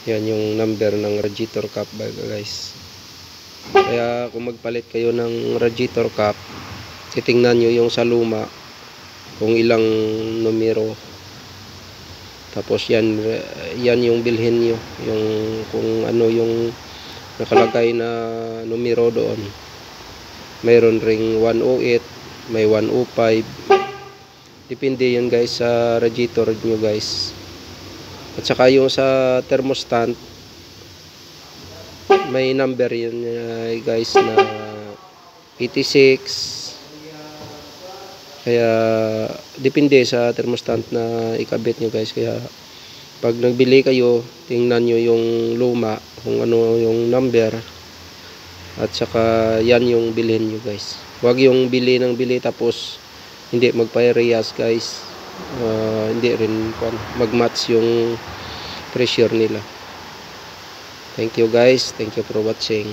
Yan yung number ng radiator cap guys. Kaya kung magpalit kayo ng radiator cap, titingnan nyo yung sa luma kung ilang numero. Tapos yan yung bilhin nyo, yung kung ano yung nakalagay na numero doon. Mayroon ring 108, may 105. Depende yun guys sa radiator nyo guys. At saka yung sa thermostat, may number yun guys na 86. Kaya depende sa thermostat na ikabit nyo guys. Kaya pag nagbili kayo, tingnan nyo yung luma kung ano yung number, at saka yan yung bilhin nyo guys. Huwag yung bili ng bili tapos hindi magpa-reyas guys. Hindi rin mag-match yung pressure nila. Thank you guys, thank you for watching.